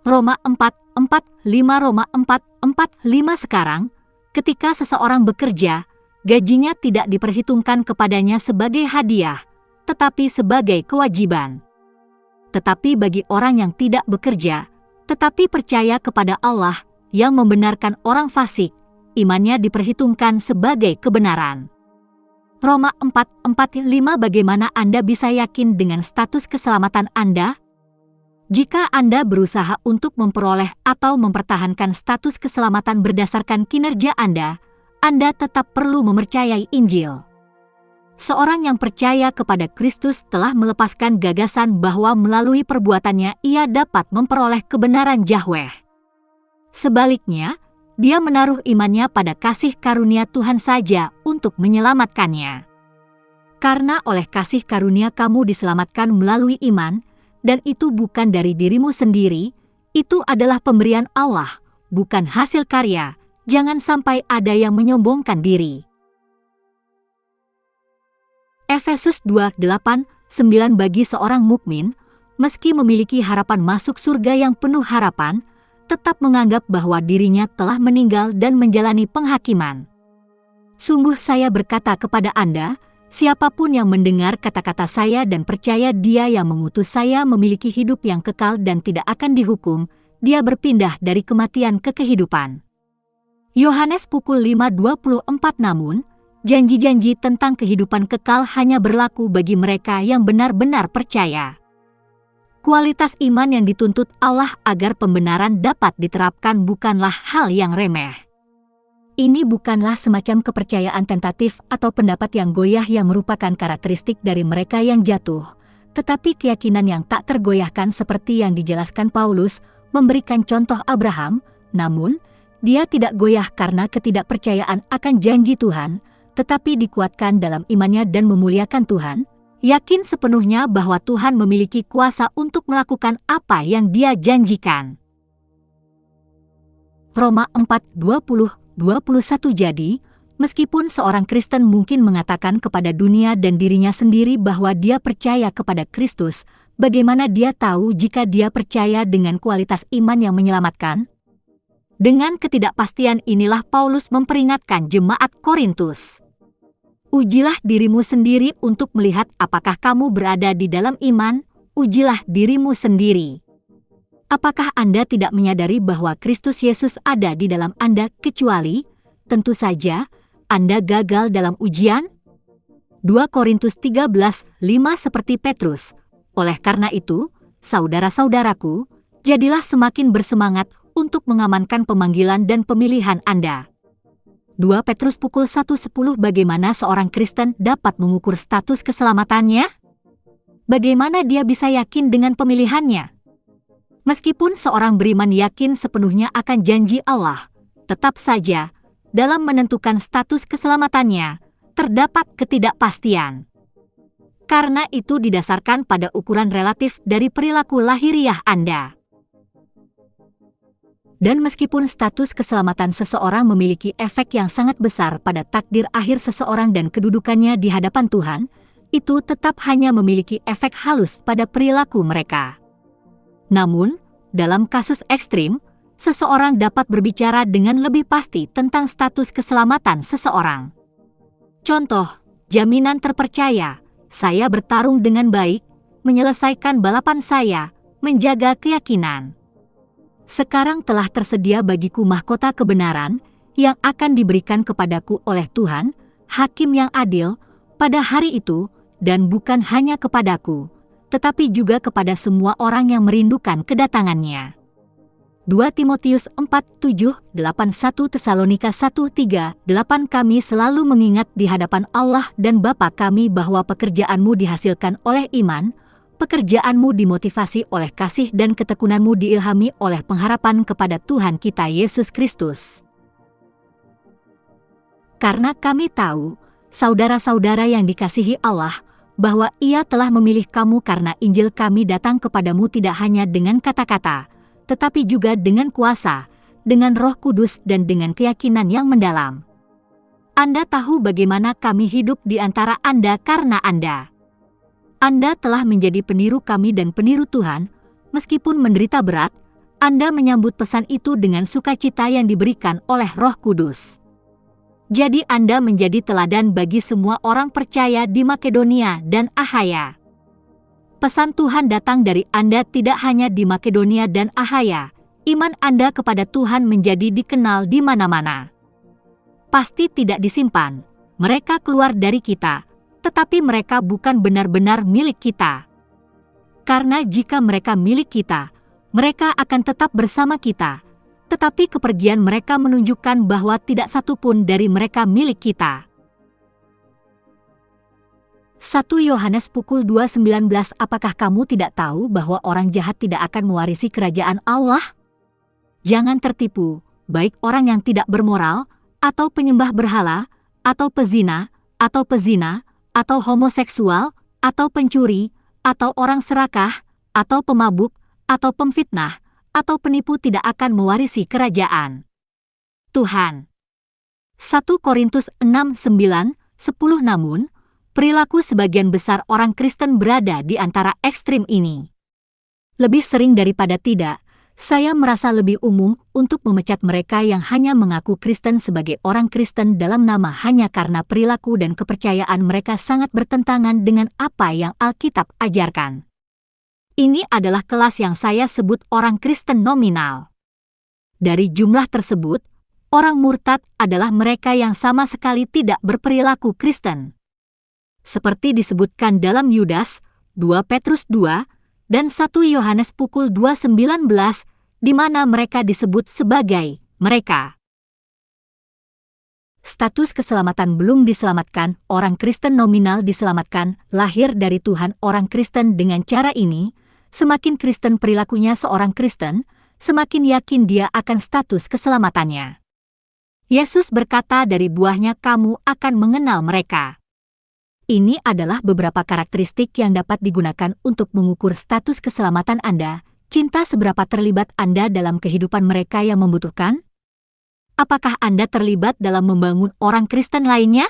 Roma 4:4-5 Roma 4:4-5 Sekarang, ketika seseorang bekerja, gajinya tidak diperhitungkan kepadanya sebagai hadiah, tetapi sebagai kewajiban. Tetapi bagi orang yang tidak bekerja, tetapi percaya kepada Allah yang membenarkan orang fasik, imannya diperhitungkan sebagai kebenaran. Roma 4:4-5 Bagaimana Anda bisa yakin dengan status keselamatan Anda? Jika Anda berusaha untuk memperoleh atau mempertahankan status keselamatan berdasarkan kinerja Anda tetap perlu mempercayai Injil. Seorang yang percaya kepada Kristus telah melepaskan gagasan bahwa melalui perbuatannya ia dapat memperoleh kebenaran Yahweh. Sebaliknya, dia menaruh imannya pada kasih karunia Tuhan saja untuk menyelamatkannya. Karena oleh kasih karunia kamu diselamatkan melalui iman, dan itu bukan dari dirimu sendiri, itu adalah pemberian Allah, bukan hasil karya. Jangan sampai ada yang menyombongkan diri. Efesus 2:8-9 Bagi seorang mukmin, meski memiliki harapan masuk surga yang penuh harapan, tetap menganggap bahwa dirinya telah meninggal dan menjalani penghakiman. Sungguh saya berkata kepada Anda, siapapun yang mendengar kata-kata saya dan percaya Dia yang mengutus saya memiliki hidup yang kekal dan tidak akan dihukum, dia berpindah dari kematian ke kehidupan. Yohanes 5:24 Namun, janji-janji tentang kehidupan kekal hanya berlaku bagi mereka yang benar-benar percaya. Kualitas iman yang dituntut Allah agar pembenaran dapat diterapkan bukanlah hal yang remeh. Ini bukanlah semacam kepercayaan tentatif atau pendapat yang goyah yang merupakan karakteristik dari mereka yang jatuh, tetapi keyakinan yang tak tergoyahkan seperti yang dijelaskan Paulus memberikan contoh Abraham, namun dia tidak goyah karena ketidakpercayaan akan janji Tuhan, tetapi dikuatkan dalam imannya dan memuliakan Tuhan, yakin sepenuhnya bahwa Tuhan memiliki kuasa untuk melakukan apa yang Dia janjikan. Roma 4:20-21 Jadi, meskipun seorang Kristen mungkin mengatakan kepada dunia dan dirinya sendiri bahwa dia percaya kepada Kristus, bagaimana dia tahu jika dia percaya dengan kualitas iman yang menyelamatkan? Dengan ketidakpastian inilah Paulus memperingatkan jemaat Korintus. Ujilah dirimu sendiri untuk melihat apakah kamu berada di dalam iman, ujilah dirimu sendiri. Apakah Anda tidak menyadari bahwa Kristus Yesus ada di dalam Anda kecuali, tentu saja, Anda gagal dalam ujian? 2 Korintus 13:5 Seperti Petrus. Oleh karena itu, saudara-saudaraku, jadilah semakin bersemangat untuk mengamankan pemanggilan dan pemilihan Anda. 2 Petrus 1:10 Bagaimana seorang Kristen dapat mengukur status keselamatannya? Bagaimana dia bisa yakin dengan pemilihannya? Meskipun seorang beriman yakin sepenuhnya akan janji Allah, tetap saja, dalam menentukan status keselamatannya, terdapat ketidakpastian. Karena itu didasarkan pada ukuran relatif dari perilaku lahiriah Anda. Dan meskipun status keselamatan seseorang memiliki efek yang sangat besar pada takdir akhir seseorang dan kedudukannya di hadapan Tuhan, itu tetap hanya memiliki efek halus pada perilaku mereka. Namun, dalam kasus ekstrim, seseorang dapat berbicara dengan lebih pasti tentang status keselamatan seseorang. Contoh, jaminan terpercaya, saya bertarung dengan baik, menyelesaikan balapan saya, menjaga keyakinan. Sekarang telah tersedia bagiku mahkota kebenaran yang akan diberikan kepadaku oleh Tuhan, Hakim yang adil, pada hari itu, dan bukan hanya kepadaku, tetapi juga kepada semua orang yang merindukan kedatangannya. 2 Timotius 4:7-8 1 Tesalonika 1:3-8 Kami selalu mengingat di hadapan Allah dan Bapa kami bahwa pekerjaanmu dihasilkan oleh iman, pekerjaanmu dimotivasi oleh kasih dan ketekunanmu diilhami oleh pengharapan kepada Tuhan kita Yesus Kristus. Karena kami tahu, saudara-saudara yang dikasihi Allah, bahwa Ia telah memilih kamu karena Injil kami datang kepadamu tidak hanya dengan kata-kata, tetapi juga dengan kuasa, dengan Roh Kudus dan dengan keyakinan yang mendalam. Anda tahu bagaimana kami hidup di antara Anda karena Anda telah menjadi peniru kami dan peniru Tuhan, meskipun menderita berat, Anda menyambut pesan itu dengan sukacita yang diberikan oleh Roh Kudus. Jadi Anda menjadi teladan bagi semua orang percaya di Makedonia dan Akhaya. Pesan Tuhan datang dari Anda tidak hanya di Makedonia dan Akhaya. Iman Anda kepada Tuhan menjadi dikenal di mana-mana. Pasti tidak disimpan. Mereka keluar dari kita, tetapi mereka bukan benar-benar milik kita. Karena jika mereka milik kita, mereka akan tetap bersama kita. Tetapi kepergian mereka menunjukkan bahwa tidak satu pun dari mereka milik kita. 1 Yohanes pukul 2:19 Apakah kamu tidak tahu bahwa orang jahat tidak akan mewarisi kerajaan Allah? Jangan tertipu, baik orang yang tidak bermoral, atau penyembah berhala, atau pezina, atau homoseksual, atau pencuri, atau orang serakah, atau pemabuk, atau pemfitnah, atau penipu tidak akan mewarisi kerajaan Tuhan. 1 Korintus 6:9-10 Namun, perilaku sebagian besar orang Kristen berada di antara ekstrim ini. Lebih sering daripada tidak, saya merasa lebih umum untuk memecat mereka yang hanya mengaku Kristen sebagai orang Kristen dalam nama hanya karena perilaku dan kepercayaan mereka sangat bertentangan dengan apa yang Alkitab ajarkan. Ini adalah kelas yang saya sebut orang Kristen nominal. Dari jumlah tersebut, orang murtad adalah mereka yang sama sekali tidak berperilaku Kristen. Seperti disebutkan dalam Yudas, 2 Petrus 2, dan 1 Yohanes pukul 2:19, di mana mereka disebut sebagai mereka. Status keselamatan belum diselamatkan, orang Kristen nominal diselamatkan, lahir dari Tuhan orang Kristen dengan cara ini. Semakin Kristen perilakunya seorang Kristen, semakin yakin dia akan status keselamatannya. Yesus berkata dari buahnya kamu akan mengenal mereka. Ini adalah beberapa karakteristik yang dapat digunakan untuk mengukur status keselamatan Anda. Cinta seberapa terlibat Anda dalam kehidupan mereka yang membutuhkan? Apakah Anda terlibat dalam membangun orang Kristen lainnya?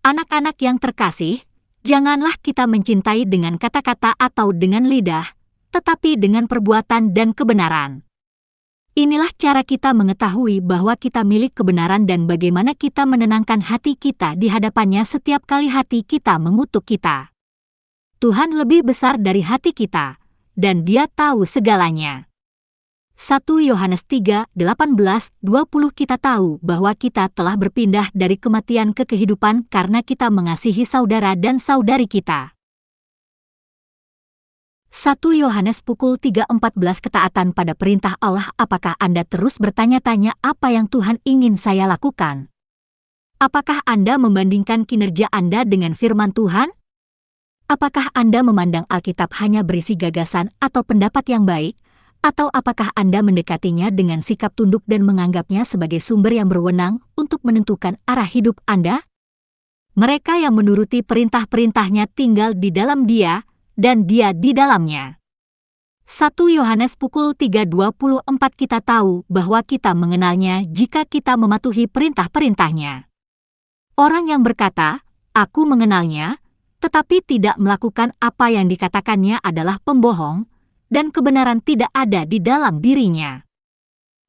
Anak-anak yang terkasih, janganlah kita mencintai dengan kata-kata atau dengan lidah, tetapi dengan perbuatan dan kebenaran. Inilah cara kita mengetahui bahwa kita milik kebenaran dan bagaimana kita menenangkan hati kita di hadapannya setiap kali hati kita mengutuk kita. Tuhan lebih besar dari hati kita, dan Dia tahu segalanya. 1 Yohanes 3:18-20 Kita tahu bahwa kita telah berpindah dari kematian ke kehidupan karena kita mengasihi saudara dan saudari kita. 1 Yohanes pukul 3:14 Ketaatan pada perintah Allah. Apakah Anda terus bertanya-tanya apa yang Tuhan ingin saya lakukan? Apakah Anda membandingkan kinerja Anda dengan firman Tuhan? Apakah Anda memandang Alkitab hanya berisi gagasan atau pendapat yang baik? Atau apakah Anda mendekatinya dengan sikap tunduk dan menganggapnya sebagai sumber yang berwenang untuk menentukan arah hidup Anda? Mereka yang menuruti perintah-perintahnya tinggal di dalam Dia, dan Dia di dalamnya. 1 Yohanes pukul 3:24 Kita tahu bahwa kita mengenalnya jika kita mematuhi perintah-perintahnya. Orang yang berkata, "Aku mengenalnya," tetapi tidak melakukan apa yang dikatakannya adalah pembohong, dan kebenaran tidak ada di dalam dirinya.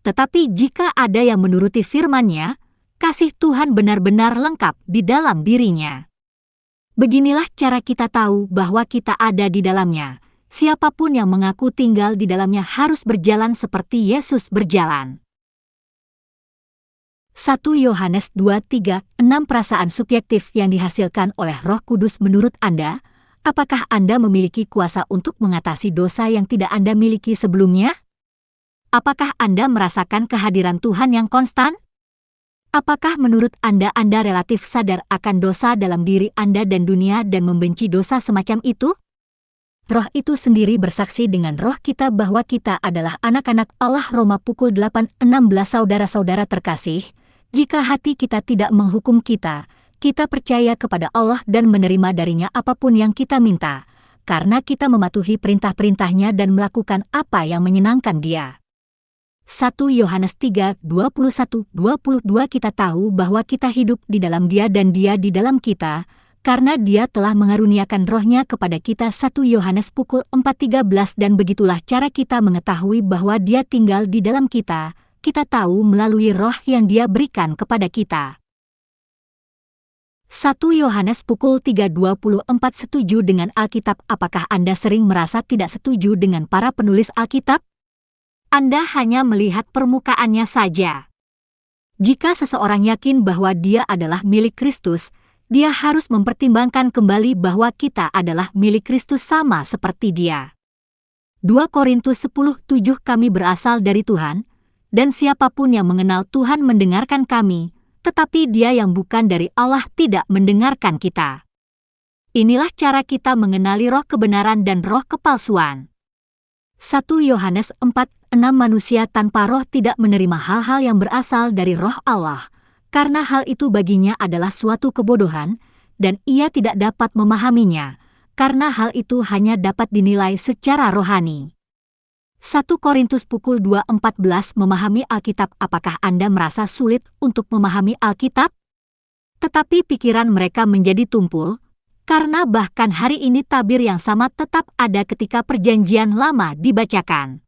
Tetapi jika ada yang menuruti firman-Nya, kasih Tuhan benar-benar lengkap di dalam dirinya. Beginilah cara kita tahu bahwa kita ada di dalamnya. Siapapun yang mengaku tinggal di dalamnya harus berjalan seperti Yesus berjalan. 1 Yohanes 2:3-6 Perasaan subjektif yang dihasilkan oleh Roh Kudus menurut Anda. Apakah Anda memiliki kuasa untuk mengatasi dosa yang tidak Anda miliki sebelumnya? Apakah Anda merasakan kehadiran Tuhan yang konstan? Apakah menurut Anda relatif sadar akan dosa dalam diri Anda dan dunia dan membenci dosa semacam itu? Roh itu sendiri bersaksi dengan roh kita bahwa kita adalah anak-anak Allah. Roma pukul 8:16 Saudara-saudara terkasih, jika hati kita tidak menghukum kita percaya kepada Allah dan menerima darinya apapun yang kita minta, karena kita mematuhi perintah-perintahnya dan melakukan apa yang menyenangkan Dia. 1 Yohanes 3:21-22 Kita tahu bahwa kita hidup di dalam Dia dan Dia di dalam kita, karena Dia telah mengaruniakan Roh-Nya kepada kita. 1 Yohanes 4:13. Dan begitulah cara kita mengetahui bahwa Dia tinggal di dalam kita. Kita tahu melalui Roh yang Dia berikan kepada kita. 1 Yohanes 3:24. Setuju dengan Alkitab? Apakah Anda sering merasa tidak setuju dengan para penulis Alkitab? Anda hanya melihat permukaannya saja. Jika seseorang yakin bahwa dia adalah milik Kristus, dia harus mempertimbangkan kembali bahwa kita adalah milik Kristus sama seperti Dia. 2 Korintus 10:7. Kami berasal dari Tuhan, dan siapapun yang mengenal Tuhan mendengarkan kami, tetapi dia yang bukan dari Allah tidak mendengarkan kita. Inilah cara kita mengenali roh kebenaran dan roh kepalsuan. 1 Yohanes 4:6. Manusia tanpa roh tidak menerima hal-hal yang berasal dari Roh Allah, karena hal itu baginya adalah suatu kebodohan, dan ia tidak dapat memahaminya, karena hal itu hanya dapat dinilai secara rohani. 1 Korintus 2:14. Memahami Alkitab. Apakah Anda merasa sulit untuk memahami Alkitab? Tetapi pikiran mereka menjadi tumpul, karena bahkan hari ini tabir yang sama tetap ada ketika Perjanjian Lama dibacakan.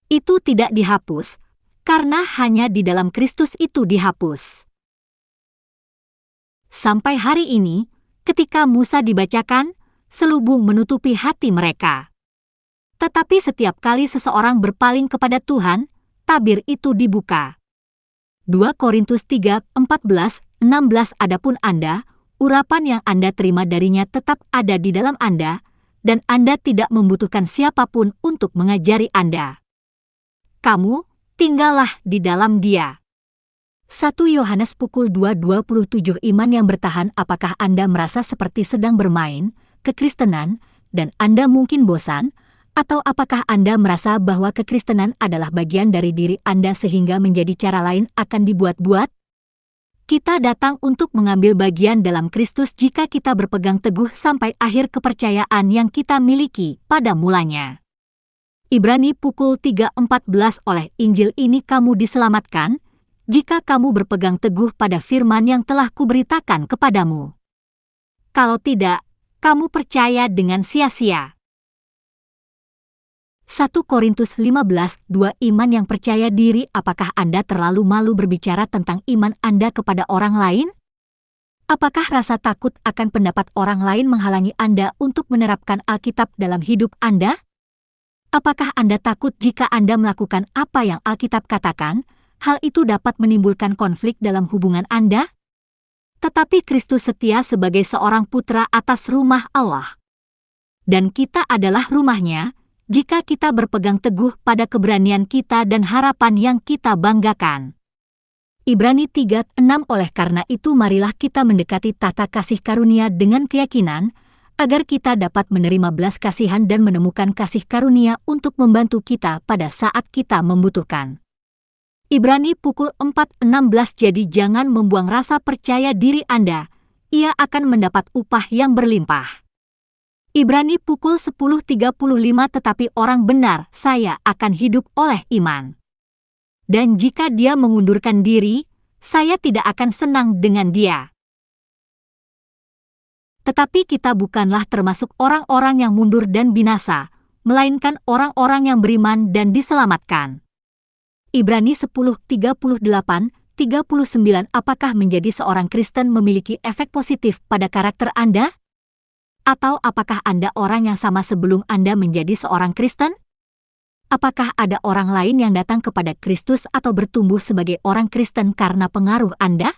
Itu tidak dihapus, karena hanya di dalam Kristus itu dihapus. Sampai hari ini, ketika Musa dibacakan, selubung menutupi hati mereka. Tetapi setiap kali seseorang berpaling kepada Tuhan, tabir itu dibuka. 2 Korintus 3:14-16. Adapun Anda, urapan yang Anda terima darinya tetap ada di dalam Anda, dan Anda tidak membutuhkan siapapun untuk mengajari Anda. Kamu, tinggallah di dalam Dia. 1 Yohanes 2:27. Iman yang bertahan. Apakah Anda merasa seperti sedang bermain kekristenan, dan Anda mungkin bosan? Atau apakah Anda merasa bahwa kekristenan adalah bagian dari diri Anda sehingga menjadi cara lain akan dibuat-buat? Kita datang untuk mengambil bagian dalam Kristus jika kita berpegang teguh sampai akhir kepercayaan yang kita miliki pada mulanya. Ibrani 3:14. Oleh Injil ini kamu diselamatkan, jika kamu berpegang teguh pada firman yang telah kuberitakan kepadamu. Kalau tidak, kamu percaya dengan sia-sia. 1 Korintus 15:2. Iman yang percaya diri. Apakah Anda terlalu malu berbicara tentang iman Anda kepada orang lain? Apakah rasa takut akan pendapat orang lain menghalangi Anda untuk menerapkan Alkitab dalam hidup Anda? Apakah Anda takut jika Anda melakukan apa yang Alkitab katakan, hal itu dapat menimbulkan konflik dalam hubungan Anda? Tetapi Kristus setia sebagai seorang putra atas rumah Allah. Dan kita adalah rumahnya, jika kita berpegang teguh pada keberanian kita dan harapan yang kita banggakan. Ibrani 3:6. Oleh karena itu marilah kita mendekati tahta kasih karunia dengan keyakinan, agar kita dapat menerima belas kasihan dan menemukan kasih karunia untuk membantu kita pada saat kita membutuhkan. Ibrani 4:16. Jadi jangan membuang rasa percaya diri Anda, ia akan mendapat upah yang berlimpah. Ibrani 10:35. Tetapi orang benar saya akan hidup oleh iman. Dan jika dia mengundurkan diri, saya tidak akan senang dengan dia. Tetapi kita bukanlah termasuk orang-orang yang mundur dan binasa, melainkan orang-orang yang beriman dan diselamatkan. Ibrani 10:38-39. Apakah menjadi seorang Kristen memiliki efek positif pada karakter Anda? Atau apakah Anda orang yang sama sebelum Anda menjadi seorang Kristen? Apakah ada orang lain yang datang kepada Kristus atau bertumbuh sebagai orang Kristen karena pengaruh Anda?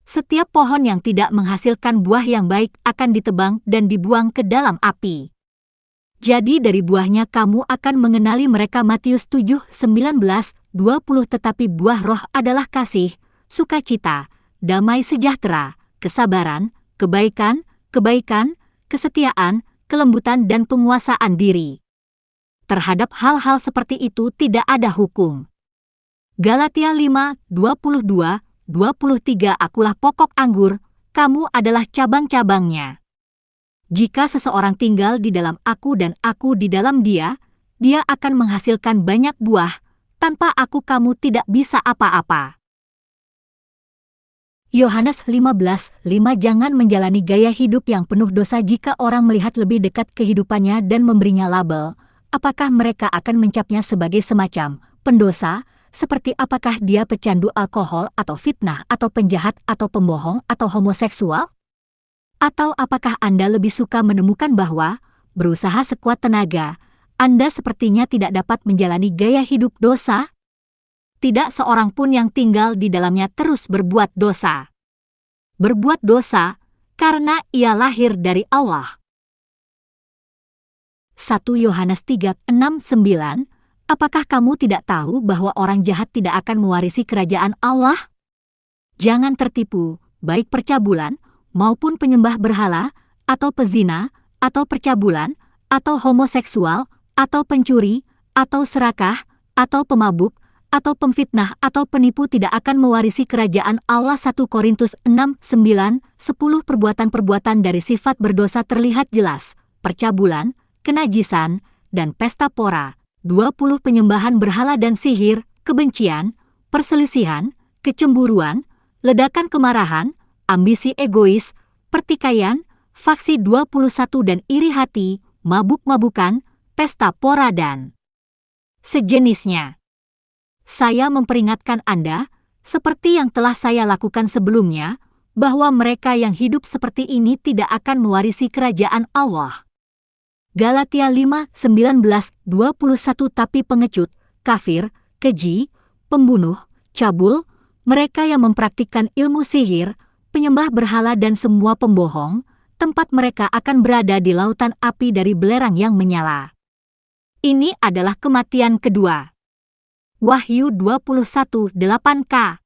Setiap pohon yang tidak menghasilkan buah yang baik akan ditebang dan dibuang ke dalam api. Jadi dari buahnya kamu akan mengenali mereka. Matius 7:19-20. Tetapi buah roh adalah kasih, sukacita, damai sejahtera, kesabaran, kebaikan, kesetiaan, kelembutan dan penguasaan diri. Terhadap hal-hal seperti itu tidak ada hukum. Galatia 5:22-23. Akulah pokok anggur, kamu adalah cabang-cabangnya. Jika seseorang tinggal di dalam aku dan aku di dalam dia, dia akan menghasilkan banyak buah. Tanpa aku kamu tidak bisa apa-apa. Yohanes 15:5 Jangan menjalani gaya hidup yang penuh dosa. Jika orang melihat lebih dekat kehidupannya dan memberinya label, apakah mereka akan mencapnya sebagai semacam pendosa? Seperti apakah dia pecandu alkohol atau fitnah atau penjahat atau pembohong atau homoseksual? Atau apakah Anda lebih suka menemukan bahwa, berusaha sekuat tenaga, Anda sepertinya tidak dapat menjalani gaya hidup dosa? Tidak seorang pun yang tinggal di dalamnya terus berbuat dosa. Berbuat dosa karena ia lahir dari Allah. 1 Yohanes 3:6-9 Apakah kamu tidak tahu bahwa orang jahat tidak akan mewarisi kerajaan Allah? Jangan tertipu, baik percabulan, maupun penyembah berhala, atau pezina, atau percabulan, atau homoseksual, atau pencuri, atau serakah, atau pemabuk, atau pemfitnah, atau penipu tidak akan mewarisi kerajaan Allah. 1 Korintus 6:9-10 Perbuatan-perbuatan dari sifat berdosa terlihat jelas, percabulan, kenajisan, dan pesta pora. 20 Penyembahan berhala dan sihir, kebencian, perselisihan, kecemburuan, ledakan kemarahan, ambisi egois, pertikaian, faksi 21 dan iri hati, mabuk-mabukan, pesta pora dan sejenisnya. Saya memperingatkan Anda, seperti yang telah saya lakukan sebelumnya, bahwa mereka yang hidup seperti ini tidak akan mewarisi kerajaan Allah. Galatia 5:19-21 Tapi pengecut, kafir, keji, pembunuh, cabul, mereka yang mempraktikkan ilmu sihir, penyembah berhala dan semua pembohong, tempat mereka akan berada di lautan api dari belerang yang menyala. Ini adalah kematian kedua. Wahyu 21:8k